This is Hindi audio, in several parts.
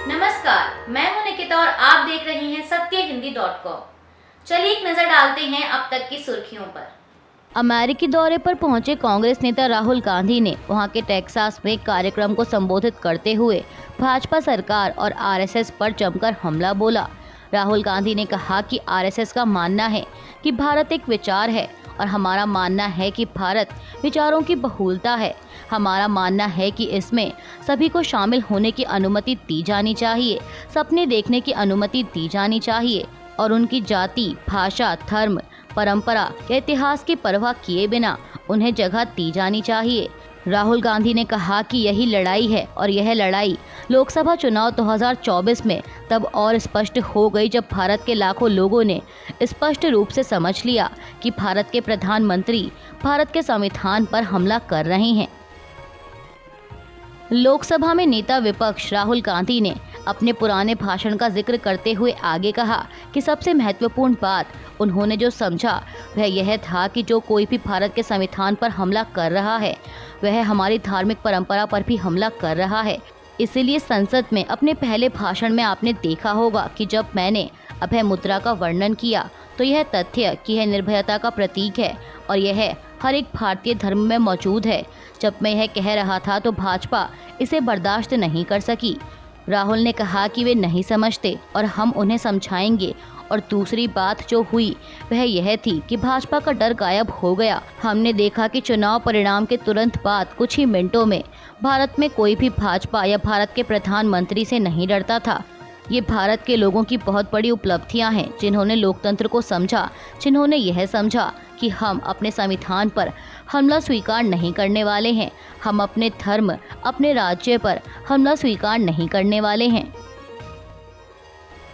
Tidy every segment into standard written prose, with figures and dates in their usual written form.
नमस्कार, मैं हूं निकिता और आप देख रहे हैं सत्यहिंदी.com। चलिए एक नजर डालते हैं अब तक की सुर्खियों पर। अमेरिकी दौरे पर पहुंचे कांग्रेस नेता राहुल गांधी ने वहां के टेक्सास में कार्यक्रम को संबोधित करते हुए भाजपा सरकार और आरएसएस पर जमकर हमला बोला। राहुल गांधी ने कहा कि आरएसएस का मानना है कि भारत एक विचार है और हमारा मानना है कि भारत विचारों की बहुलता है। हमारा मानना है कि इसमें सभी को शामिल होने की अनुमति दी जानी चाहिए, सपने देखने की अनुमति दी जानी चाहिए और उनकी जाति, भाषा, धर्म, परंपरा या इतिहास की परवाह किए बिना उन्हें जगह दी जानी चाहिए। राहुल गांधी ने कहा कि यही लड़ाई है और यह लड़ाई लोकसभा चुनाव 2024 में तब और स्पष्ट हो गई जब भारत के लाखों लोगों ने स्पष्ट रूप से समझ लिया कि भारत के प्रधानमंत्री भारत के संविधान पर हमला कर रहे हैं। लोकसभा में नेता विपक्ष राहुल गांधी ने अपने पुराने भाषण का जिक्र करते हुए आगे कहा कि सबसे महत्वपूर्ण बात उन्होंने जो समझा वह यह था कि जो कोई भी भारत के संविधान पर हमला कर रहा है वह हमारी धार्मिक परंपरा पर भी हमला कर रहा है। इसीलिए संसद में अपने पहले भाषण में आपने देखा होगा कि जब मैंने अभय मुद्रा का वर्णन किया तो यह तथ्य कि यह निर्भयता का प्रतीक है और यह हर एक भारतीय धर्म में मौजूद है। जब मैं यह कह रहा था तो भाजपा इसे बर्दाश्त नहीं कर सकी। राहुल ने कहा कि वे नहीं समझते और हम उन्हें समझाएंगे। और दूसरी बात जो हुई वह यह थी कि भाजपा का डर गायब हो गया। हमने देखा कि चुनाव परिणाम के तुरंत बाद कुछ ही मिनटों में भारत में कोई भी भाजपा या भारत के प्रधानमंत्री से नहीं डरता था। ये भारत के लोगों की बहुत बड़ी उपलब्धियां हैं, जिन्होंने लोकतंत्र को समझा, जिन्होंने यह समझा कि हम अपने संविधान पर हमला स्वीकार नहीं करने वाले हैं, हम अपने धर्म, अपने राज्य पर हमला स्वीकार नहीं करने वाले हैं।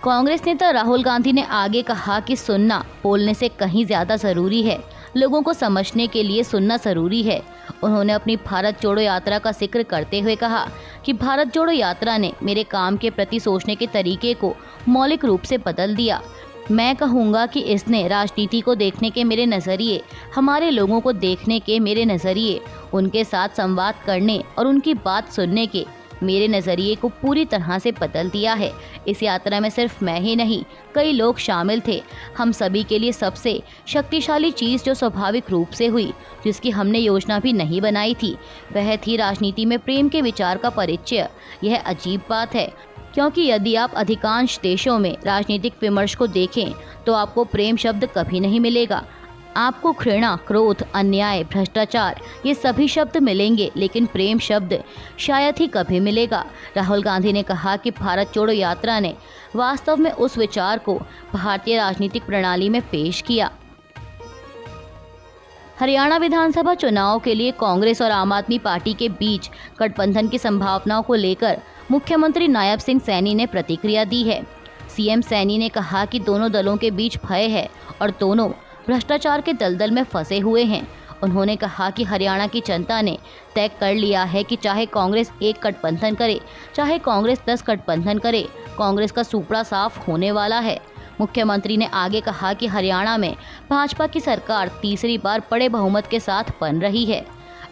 कांग्रेस नेता राहुल गांधी ने आगे कहा कि सुनना बोलने से कहीं ज़्यादा ज़रूरी है। लोगों को समझने के लिए सुनना ज़रूरी है। उन्होंने अपनी भारत जोड़ो यात्रा का जिक्र करते हुए कहा कि भारत जोड़ो यात्रा ने मेरे काम के प्रति सोचने के तरीके को मौलिक रूप से बदल दिया। मैं कहूँगा कि इसने राजनीति को देखने के मेरे नज़रिए, हमारे लोगों को देखने के मेरे नज़रिए, उनके साथ संवाद करने और उनकी बात सुनने के मेरे नज़रिए को पूरी तरह से बदल दिया है। इस यात्रा में सिर्फ मैं ही नहीं, कई लोग शामिल थे। हम सभी के लिए सबसे शक्तिशाली चीज़ जो स्वाभाविक रूप से हुई, जिसकी हमने योजना भी नहीं बनाई थी, वह थी राजनीति में प्रेम के विचार का परिचय। यह अजीब बात है, क्योंकि यदि आप अधिकांश देशों में राजनीतिक विमर्श को देखें तो आपको प्रेम शब्द कभी नहीं मिलेगा। आपको घृणा, क्रोध, अन्याय, भ्रष्टाचार ये सभी शब्द मिलेंगे, लेकिन प्रेम शब्द शायद ही कभी मिलेगा। राहुल गांधी ने कहा कि भारत जोड़ो यात्रा ने वास्तव में उस विचार को भारतीय राजनीतिक प्रणाली में पेश किया। हरियाणा विधानसभा चुनाव के लिए कांग्रेस और आम आदमी पार्टी के बीच गठबंधन की संभावनाओं को लेकर मुख्यमंत्री नायब सिंह सैनी ने प्रतिक्रिया दी है। सीएम सैनी ने कहा कि दोनों दलों के बीच भय है और दोनों भ्रष्टाचार के दलदल में फंसे हुए हैं। उन्होंने कहा कि हरियाणा की जनता ने तय कर लिया है कि चाहे कांग्रेस एक गठबंधन करे, चाहे कांग्रेस 10 गठबंधन करे, कांग्रेस का सूपड़ा साफ होने वाला है। मुख्यमंत्री ने आगे कहा कि हरियाणा में भाजपा की सरकार तीसरी बार बड़े बहुमत के साथ बन रही है।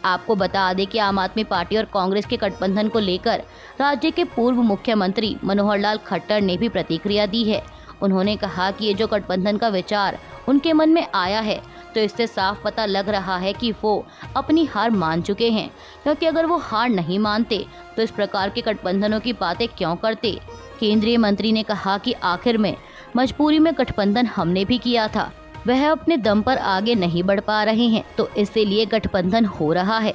आपको बता दें कि आम आदमी पार्टी और कांग्रेस के गठबंधन को लेकर राज्य के पूर्व मुख्यमंत्री मनोहर लाल खट्टर ने भी प्रतिक्रिया दी है। उन्होंने कहा कि ये जो गठबंधन का विचार उनके मन में आया है तो इससे साफ पता लग रहा है कि वो अपनी हार मान चुके हैं, क्योंकि अगर वो हार नहीं मानते तो इस प्रकार के गठबंधनों की बातें क्यों करते। केंद्रीय मंत्री ने कहा कि आखिर में मजबूरी में गठबंधन हमने भी किया था, वह अपने दम पर आगे नहीं बढ़ पा रहे हैं तो इसीलिए गठबंधन हो रहा है।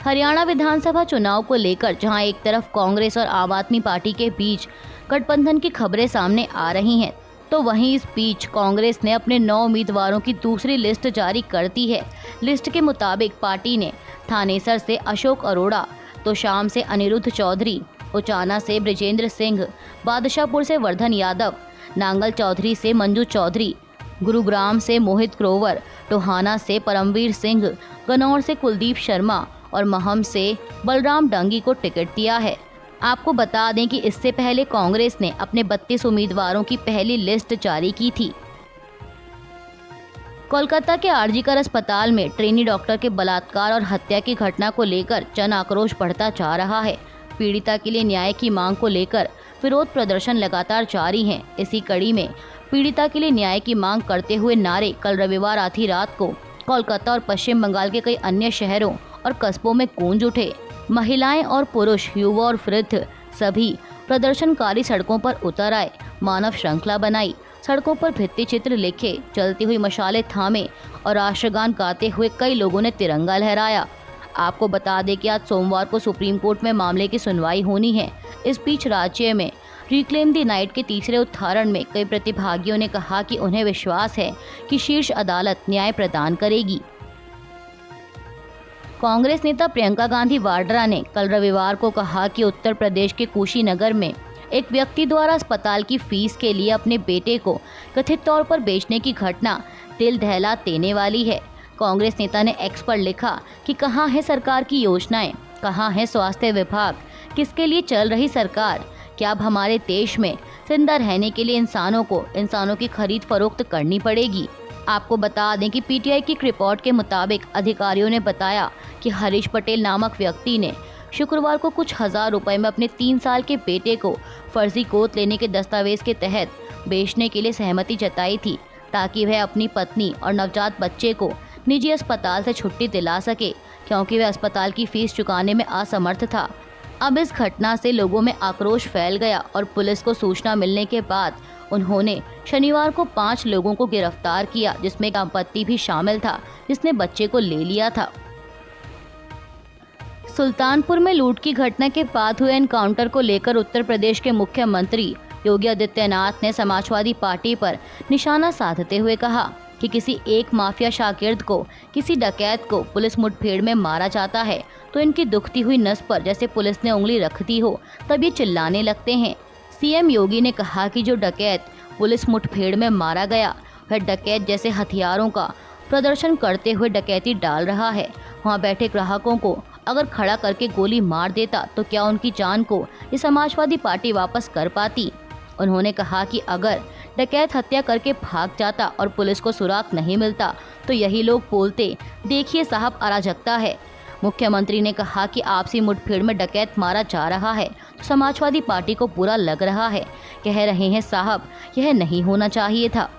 हरियाणा विधानसभा चुनाव को लेकर जहां एक तरफ कांग्रेस और आम आदमी पार्टी के बीच गठबंधन की खबरें सामने आ रही हैं, तो वहीं इस बीच कांग्रेस ने अपने 9 उम्मीदवारों की दूसरी लिस्ट जारी कर दी है। लिस्ट के मुताबिक पार्टी ने थानेसर से अशोक अरोड़ा, तोशाम से अनिरुद्ध चौधरी, उचाना से ब्रिजेंद्र सिंह, बादशाहपुर से वर्धन यादव, नांगल चौधरी से मंजू चौधरी, गुरुग्राम से मोहित ग्रोवर, टोहाना से परमवीर सिंह, गन्नौर से कुलदीप शर्मा और महम से बलराम डांगी को टिकट दिया है। आपको बता दें कि इससे पहले कांग्रेस ने अपने 32 उम्मीदवारों की पहली लिस्ट जारी की थी। कोलकाता के आरजीकर अस्पताल में ट्रेनी डॉक्टर के बलात्कार और हत्या की घटना को लेकर जन आक्रोश बढ़ता जा रहा है। पीड़िता के लिए न्याय की मांग को लेकर विरोध प्रदर्शन लगातार जारी हैं। इसी कड़ी में पीड़िता के लिए न्याय की मांग करते हुए नारे कल रविवार आधी रात को कोलकाता और पश्चिम बंगाल के कई अन्य शहरों और कस्बों में गूंज उठे। महिलाएं और पुरुष, युवा और वृद्ध सभी प्रदर्शनकारी सड़कों पर उतर आए, मानव श्रृंखला बनाई, सड़कों पर भित्ति चित्र लिखे, जलती हुई मशालें थामे और राष्ट्रगान गाते हुए कई लोगों ने तिरंगा लहराया। आपको बता दें कि आज सोमवार को सुप्रीम कोर्ट में मामले की सुनवाई होनी है। इस बीच राज्य में रिक्लेम द नाइट के तीसरे उद्धारण में कई प्रतिभागियों ने कहा कि उन्हें विश्वास है कि शीर्ष अदालत न्याय प्रदान करेगी। कांग्रेस नेता प्रियंका गांधी वाड्रा ने कल रविवार को कहा कि उत्तर प्रदेश के कुशीनगर में एक व्यक्ति द्वारा अस्पताल की फीस के लिए अपने बेटे को कथित तौर पर बेचने की घटना दिल दहला देने वाली है। कांग्रेस नेता ने एक्स पर लिखा कि कहाँ है सरकार की योजनाएं, कहाँ है स्वास्थ्य विभाग, किसके लिए चल रही सरकार? क्या अब हमारे देश में जिंदा रहने के लिए इंसानों की खरीद फरोख्त करनी पड़ेगी? आपको बता दें कि पीटीआई की एक रिपोर्ट के मुताबिक अधिकारियों ने बताया कि हरीश पटेल नामक व्यक्ति ने शुक्रवार को कुछ हजार रुपए में अपने 3 साल के बेटे को फर्जी गोद लेने के दस्तावेज के तहत बेचने के लिए सहमति जताई थी, ताकि वह अपनी पत्नी और नवजात बच्चे को निजी अस्पताल से छुट्टी दिला सके, क्योंकि वह अस्पताल की फीस चुकाने में असमर्थ था। अब इस घटना से लोगों में आक्रोश फैल गया और पुलिस को सूचना मिलने के बाद उन्होंने शनिवार को 5 लोगों को गिरफ्तार किया, जिसमें दंपति भी शामिल था जिसने बच्चे को ले लिया था। सुल्तानपुर में लूट की घटना के बाद हुए एनकाउंटर को लेकर उत्तर प्रदेश के मुख्यमंत्री योगी आदित्यनाथ ने समाजवादी पार्टी पर निशाना साधते हुए कहा कि किसी एक माफिया शागिर्द को, किसी डकैत को पुलिस मुठभेड़ में मारा जाता है तो इनकी दुखती हुई नस पर जैसे पुलिस ने उंगली रख दी हो तब ये चिल्लाने लगते हैं। सीएम योगी ने कहा कि जो डकैत पुलिस मुठभेड़ में मारा गया वह डकैत जैसे हथियारों का प्रदर्शन करते हुए डकैती डाल रहा है। वहाँ बैठे ग्राहकों को अगर खड़ा करके गोली मार देता तो क्या उनकी जान को ये समाजवादी पार्टी वापस कर पाती? उन्होंने कहा कि अगर डकैत हत्या करके भाग जाता और पुलिस को सुराग नहीं मिलता तो यही लोग बोलते, देखिए साहब अराजकता है। मुख्यमंत्री ने कहा कि आपसी मुठभेड़ में डकैत मारा जा रहा है तो समाजवादी पार्टी को बुरा लग रहा है। कह रहे हैं साहब, यह नहीं होना चाहिए था।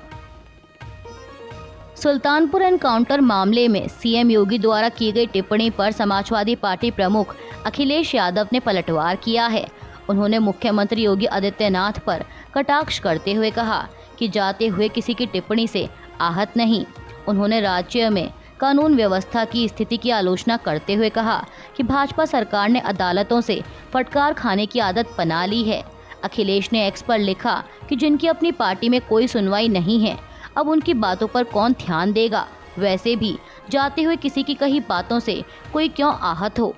सुल्तानपुर एनकाउंटर मामले में सीएम योगी द्वारा की गई टिप्पणी पर समाजवादी पार्टी प्रमुख अखिलेश यादव ने पलटवार किया है। उन्होंने मुख्यमंत्री योगी आदित्यनाथ पर कटाक्ष करते हुए कहा कि जाते हुए किसी की टिप्पणी से आहत नहीं। उन्होंने राज्य में कानून व्यवस्था की स्थिति की आलोचना करते हुए कहा कि भाजपा सरकार ने अदालतों से फटकार खाने की आदत बना ली है। अखिलेश ने एक्स पर लिखा कि जिनकी अपनी पार्टी में कोई सुनवाई नहीं है, अब उनकी बातों पर कौन ध्यान देगा? वैसे भी जाते हुए किसी की कही बातों से कोई क्यों आहत हो।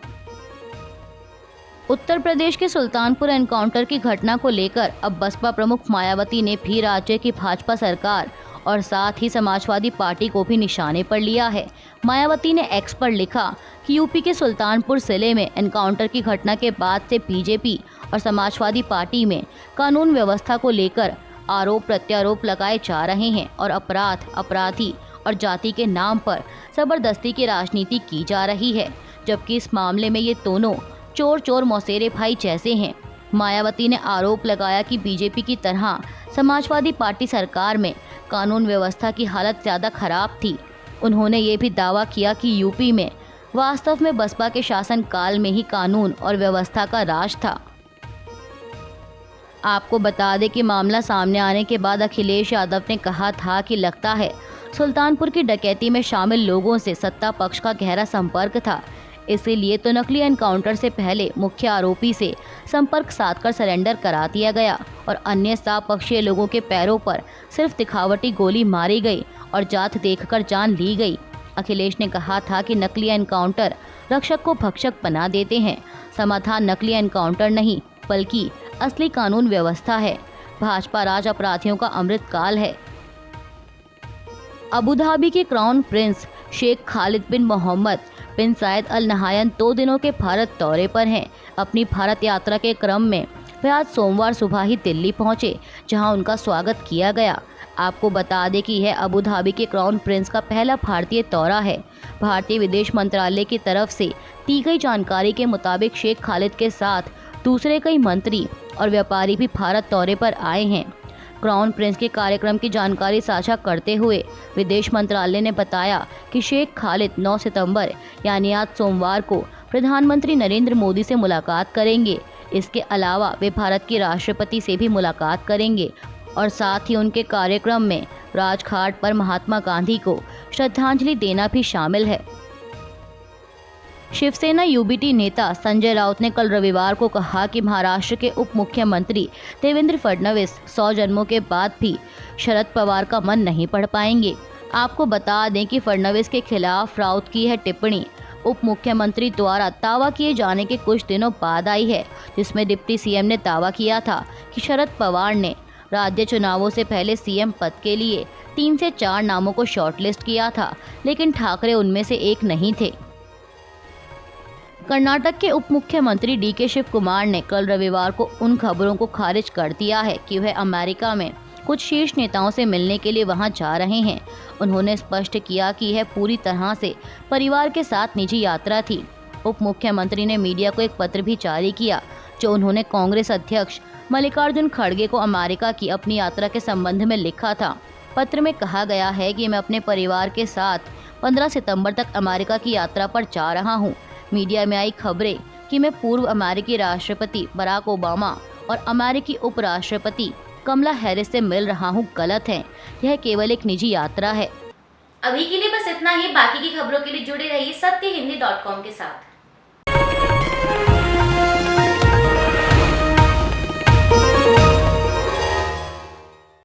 उत्तर प्रदेश के सुल्तानपुर एनकाउंटर की घटना को लेकर अब बसपा प्रमुख मायावती ने भी राज्य की भाजपा सरकार और साथ ही समाजवादी पार्टी को भी निशाने पर लिया है। मायावती ने एक्स पर लिखा कि यूपी के सुल्तानपुर जिले में एनकाउंटर की घटना के बाद से बीजेपी और समाजवादी पार्टी में कानून व्यवस्था को लेकर आरोप प्रत्यारोप लगाए जा रहे हैं और अपराध, अपराधी और जाति के नाम पर जबरदस्ती की राजनीति की जा रही है, जबकि इस मामले में ये दोनों चोर चोर मौसेरे भाई जैसे हैं। मायावती ने आरोप लगाया कि बीजेपी की तरह समाजवादी पार्टी सरकार में कानून व्यवस्था की हालत ज़्यादा खराब थी। उन्होंने ये भी दावा किया कि यूपी में वास्तव में बसपा के शासन काल में ही कानून और व्यवस्था का राज था। आपको बता दें कि मामला सामने आने के बाद अखिलेश यादव ने कहा था कि लगता है सुल्तानपुर की डकैती में शामिल लोगों से सत्ता पक्ष का गहरा संपर्क था, इसीलिए तो नकली एनकाउंटर से पहले मुख्य आरोपी से संपर्क साधकर सरेंडर करा दिया गया और अन्य सपक्षीय लोगों के पैरों पर सिर्फ दिखावटी गोली मारी गई और जात देखकर जान ली गई। अखिलेश ने कहा था कि नकली एनकाउंटर रक्षक को भक्षक बना देते हैं। समाधान नकली एनकाउंटर नहीं बल्कि असली कानून व्यवस्था है। भाजपा राज अपराधियों का अमृत काल है। अबू धाबी के क्राउन प्रिंस शेख खालिद बिन मोहम्मद बिन जायद अल नहायन 2 दिनों के भारत दौरे पर हैं। अपनी भारत यात्रा के क्रम में वे आज सोमवार सुबह ही दिल्ली पहुंचे, जहां उनका स्वागत किया गया। आपको बता दें कि यह अबू धाबी के क्राउन प्रिंस का पहला भारतीय दौरा है। भारतीय विदेश मंत्रालय की तरफ से दी गई जानकारी के मुताबिक शेख खालिद के साथ दूसरे कई मंत्री और व्यापारी भी भारत दौरे पर आए हैं। क्राउन प्रिंस के कार्यक्रम की जानकारी साझा करते हुए विदेश मंत्रालय ने बताया कि शेख खालिद 9 सितंबर यानी आज सोमवार को प्रधानमंत्री नरेंद्र मोदी से मुलाकात करेंगे। इसके अलावा वे भारत के राष्ट्रपति से भी मुलाकात करेंगे और साथ ही उनके कार्यक्रम में राजघाट पर महात्मा गांधी को श्रद्धांजलि देना भी शामिल है। शिवसेना यूबीटी नेता संजय राउत ने कल रविवार को कहा कि महाराष्ट्र के उप मुख्यमंत्री देवेंद्र फडणवीस 100 जन्मों के बाद भी शरद पवार का मन नहीं पढ़ पाएंगे। आपको बता दें कि फडणवीस के खिलाफ राउत की यह टिप्पणी उप मुख्यमंत्री द्वारा दावा किए जाने के कुछ दिनों बाद आई है, जिसमें डिप्टी सीएम ने दावा किया था कि शरद पवार ने राज्य चुनावों से पहले सीएम पद के लिए 3 से 4 नामों को शॉर्टलिस्ट किया था, लेकिन ठाकरे उनमें से एक नहीं थे। कर्नाटक के उप मुख्यमंत्री डीके शिव कुमार ने कल रविवार को उन खबरों को खारिज कर दिया है कि वह अमेरिका में कुछ शीर्ष नेताओं से मिलने के लिए वहां जा रहे हैं। उन्होंने स्पष्ट किया कि यह पूरी तरह से परिवार के साथ निजी यात्रा थी। उप मुख्यमंत्री ने मीडिया को एक पत्र भी जारी किया, जो उन्होंने कांग्रेस अध्यक्ष मल्लिकार्जुन खड़गे को अमेरिका की अपनी यात्रा के संबंध में लिखा था। पत्र में कहा गया है कि मैं अपने परिवार के साथ 15 सितंबर तक अमेरिका की यात्रा पर जा रहा हूं। मीडिया में आई खबरें कि मैं पूर्व अमेरिकी राष्ट्रपति बराक ओबामा और अमेरिकी उपराष्ट्रपति कमला हैरिस से मिल रहा हूं, गलत है। यह केवल एक निजी यात्रा है। अभी के लिए बस इतना ही। बाकी की खबरों के लिए जुड़े रहिए सत्यहिंदी.com के साथ।